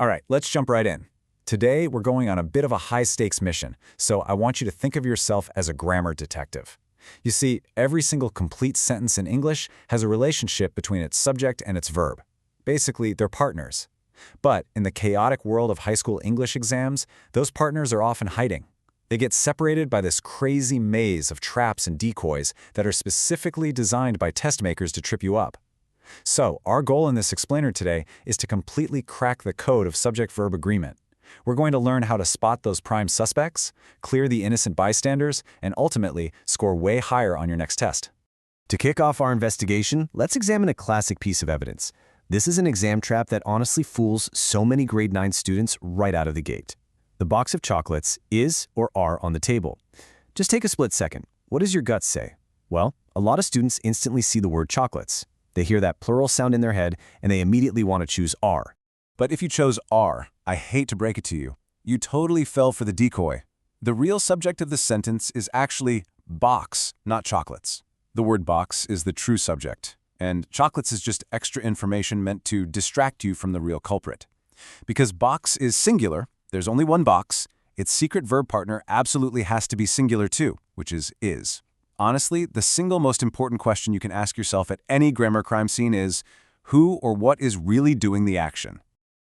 All right, let's jump right in. Today, we're going on a bit of a high-stakes mission, so I want you to think of yourself as a grammar detective. You see, every single complete sentence in English has a relationship between its subject and its verb. Basically, they're partners. But in the chaotic world of high school English exams, those partners are often hiding. They get separated by this crazy maze of traps and decoys that are specifically designed by test makers to trip you up. So, our goal in this explainer today is to completely crack the code of subject-verb agreement. We're going to learn how to spot those prime suspects, clear the innocent bystanders, and ultimately score way higher on your next test. To kick off our investigation, let's examine a classic piece of evidence. This is an exam trap that honestly fools so many grade 9 students right out of the gate. The box of chocolates is or are on the table. Just take a split second. What does your gut say? Well, a lot of students instantly see the word chocolates. They hear that plural sound in their head, and they immediately want to choose are. But if you chose are, I hate to break it to you, you totally fell for the decoy. The real subject of this sentence is actually box, not chocolates. The word box is the true subject, and chocolates is just extra information meant to distract you from the real culprit. Because box is singular, there's only one box, its secret verb partner absolutely has to be singular too, which is. Honestly, the single most important question you can ask yourself at any grammar crime scene is, who or what is really doing the action?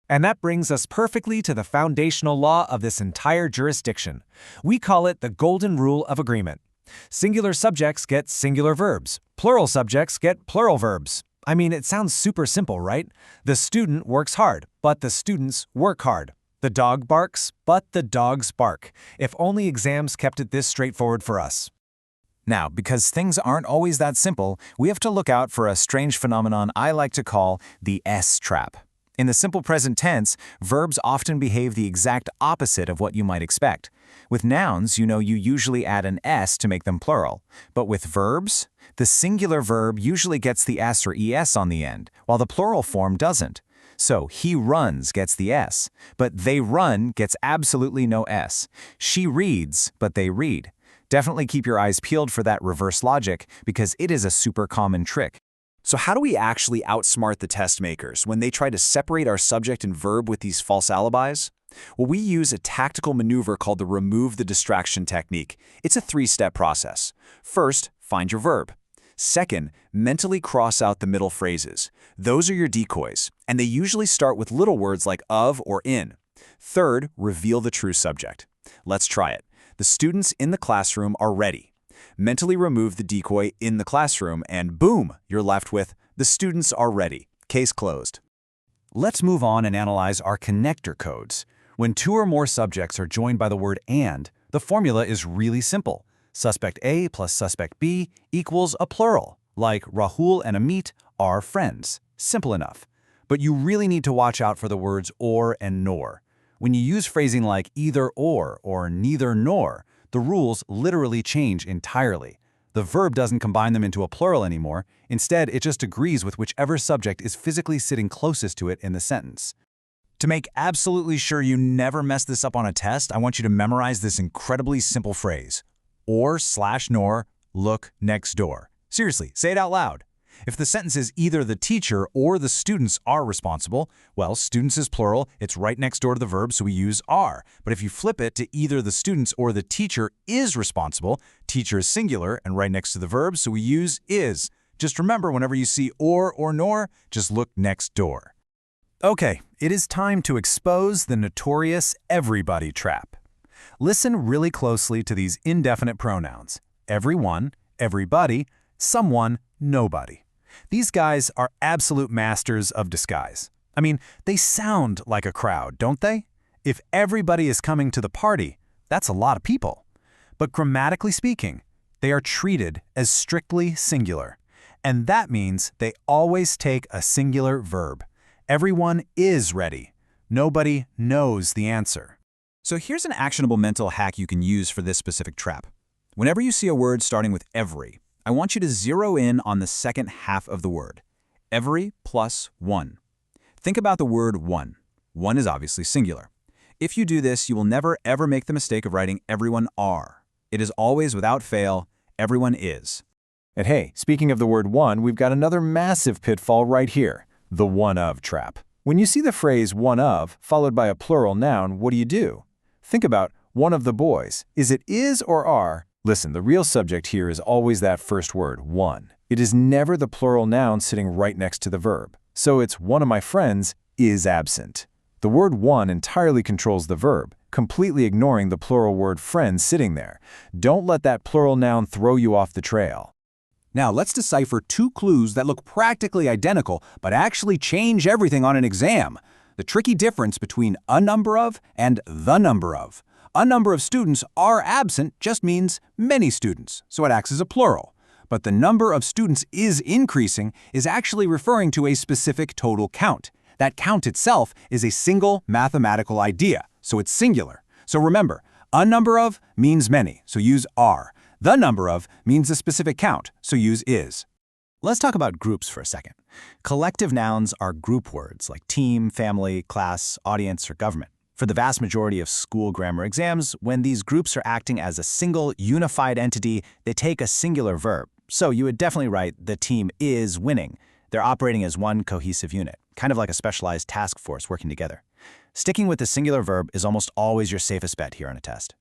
And that brings us perfectly to the foundational law of this entire jurisdiction. We call it the golden rule of agreement. Singular subjects get singular verbs. Plural subjects get plural verbs. I mean, it sounds super simple, right? The student works hard, but the students work hard. The dog barks, but the dogs bark. If only exams kept it this straightforward for us. Now, because things aren't always that simple, we have to look out for a strange phenomenon I like to call the S trap. In the simple present tense, verbs often behave the exact opposite of what you might expect. With nouns, you usually add an S to make them plural. But with verbs, the singular verb usually gets the S or ES on the end, while the plural form doesn't. So, he runs gets the S, but they run gets absolutely no S. She reads, but they read. Definitely keep your eyes peeled for that reverse logic, because it is a super common trick. So how do we actually outsmart the test makers when they try to separate our subject and verb with these false alibis? Well, we use a tactical maneuver called the remove the distraction technique. It's a 3-step process. First, find your verb. Second, mentally cross out the middle phrases. Those are your decoys, and they usually start with little words like of or in. Third, reveal the true subject. Let's try it. The students in the classroom are ready. Mentally remove the decoy in the classroom, and boom, you're left with the students are ready. Case closed. Let's move on and analyze our connector codes. When two or more subjects are joined by the word and, the formula is really simple. Suspect A plus suspect B equals a plural, like Rahul and Amit are friends. Simple enough. But you really need to watch out for the words or and nor. When you use phrasing like either or neither nor, the rules literally change entirely. The verb doesn't combine them into a plural anymore. Instead, it just agrees with whichever subject is physically sitting closest to it in the sentence. To make absolutely sure you never mess this up on a test, I want you to memorize this incredibly simple phrase. Or/nor, look next door. Seriously, say it out loud. If the sentence is either the teacher or the students are responsible, well, students is plural, it's right next door to the verb, so we use are. But if you flip it to either the students or the teacher is responsible, teacher is singular and right next to the verb, so we use is. Just remember, whenever you see or nor, just look next door. Okay, it is time to expose the notorious everybody trap. Listen really closely to these indefinite pronouns. Everyone, everybody, someone, nobody. These guys are absolute masters of disguise. I mean, they sound like a crowd, don't they? If everybody is coming to the party, that's a lot of people. But grammatically speaking, they are treated as strictly singular. And that means they always take a singular verb. Everyone is ready. Nobody knows the answer. So here's an actionable mental hack you can use for this specific trap. Whenever you see a word starting with every, I want you to zero in on the second half of the word. Every plus one. Think about the word one. One is obviously singular. If you do this, you will never ever make the mistake of writing everyone are. It is always, without fail, everyone is. And hey, speaking of the word one, we've got another massive pitfall right here, the one of trap. When you see the phrase one of followed by a plural noun, what do? Think about one of the boys. Is it is or are? Listen, the real subject here is always that first word, one. It is never the plural noun sitting right next to the verb. So it's one of my friends is absent. The word one entirely controls the verb, completely ignoring the plural word friend sitting there. Don't let that plural noun throw you off the trail. Now let's decipher two clues that look practically identical but actually change everything on an exam. The tricky difference between a number of and the number of. A number of students are absent just means many students, so it acts as a plural. But the number of students is increasing is actually referring to a specific total count. That count itself is a single mathematical idea, so it's singular. So remember, a number of means many, so use are. The number of means a specific count, so use is. Let's talk about groups for a second. Collective nouns are group words like team, family, class, audience, or government. For the vast majority of school grammar exams, when these groups are acting as a single, unified entity, they take a singular verb. So you would definitely write, the team is winning. They're operating as one cohesive unit, kind of like a specialized task force working together. Sticking with the singular verb is almost always your safest bet here on a test.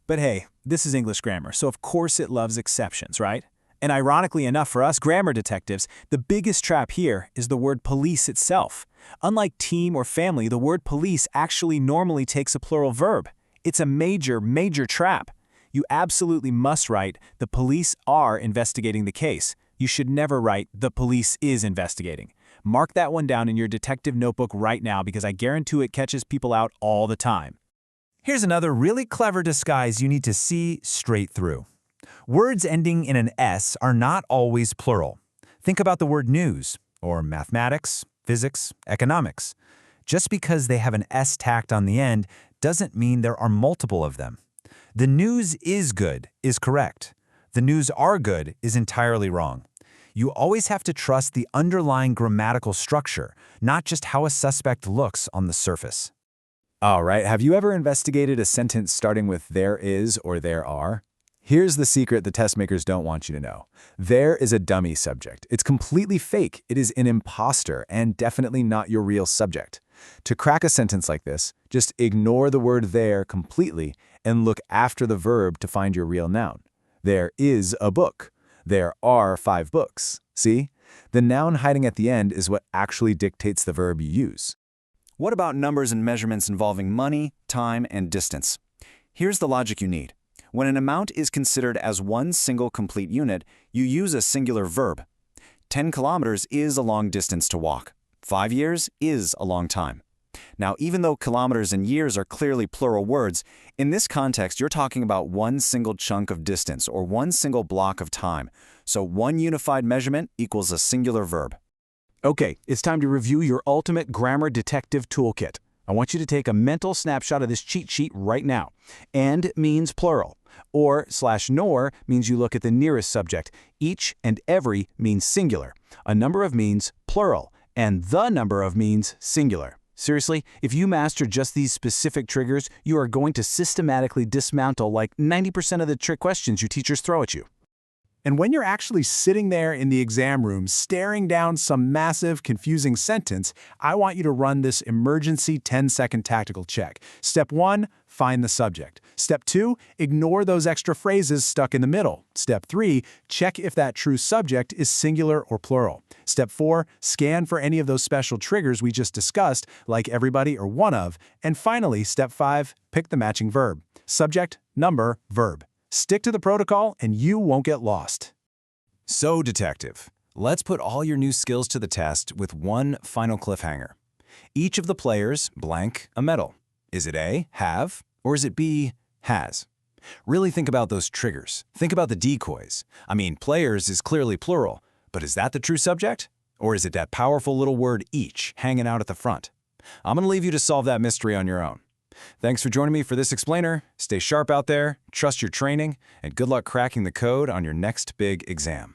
But hey, this is English grammar, so of course it loves exceptions, right? And ironically enough for us grammar detectives, the biggest trap here is the word police itself. Unlike team or family, the word police actually normally takes a plural verb. It's a major, major trap. You absolutely must write, the police are investigating the case. You should never write, the police is investigating. Mark that one down in your detective notebook right now because I guarantee it catches people out all the time. Here's another really clever disguise you need to see straight through. Words ending in an S are not always plural. Think about the word news, or mathematics, physics, economics. Just because they have an S tacked on the end doesn't mean there are multiple of them. The news is good is correct. The news are good is entirely wrong. You always have to trust the underlying grammatical structure, not just how a suspect looks on the surface. All right, have you ever investigated a sentence starting with there is or there are? Here's the secret the test makers don't want you to know. There is a dummy subject. It's completely fake. It is an imposter and definitely not your real subject. To crack a sentence like this, just ignore the word there completely and look after the verb to find your real noun. There is a book. There are 5 books. See? The noun hiding at the end is what actually dictates the verb you use. What about numbers and measurements involving money, time, and distance? Here's the logic you need. When an amount is considered as one single complete unit, you use a singular verb. 10 kilometers is a long distance to walk. 5 years is a long time. Now, even though kilometers and years are clearly plural words, in this context, you're talking about one single chunk of distance or one single block of time. So one unified measurement equals a singular verb. Okay, it's time to review your ultimate grammar detective toolkit. I want you to take a mental snapshot of this cheat sheet right now. And means plural. Or /nor means you look at the nearest subject. Each and every means singular. A number of means plural. And the number of means singular. Seriously, if you master just these specific triggers, you are going to systematically dismantle like 90% of the trick questions your teachers throw at you. And when you're actually sitting there in the exam room staring down some massive, confusing sentence, I want you to run this emergency 10-second tactical check. Step 1, find the subject. Step 2, ignore those extra phrases stuck in the middle. Step 3, check if that true subject is singular or plural. Step 4, scan for any of those special triggers we just discussed, like everybody or one of. And finally, step 5, pick the matching verb. Subject, number, verb. Stick to the protocol and you won't get lost. So, detective, let's put all your new skills to the test with one final cliffhanger. Each of the players blank a medal. Is it A, have, or is it B, has? Really think about those triggers. Think about the decoys. I mean, players is clearly plural, but is that the true subject? Or is it that powerful little word each hanging out at the front? I'm going to leave you to solve that mystery on your own. Thanks for joining me for this explainer. Stay sharp out there, trust your training, and good luck cracking the code on your next big exam.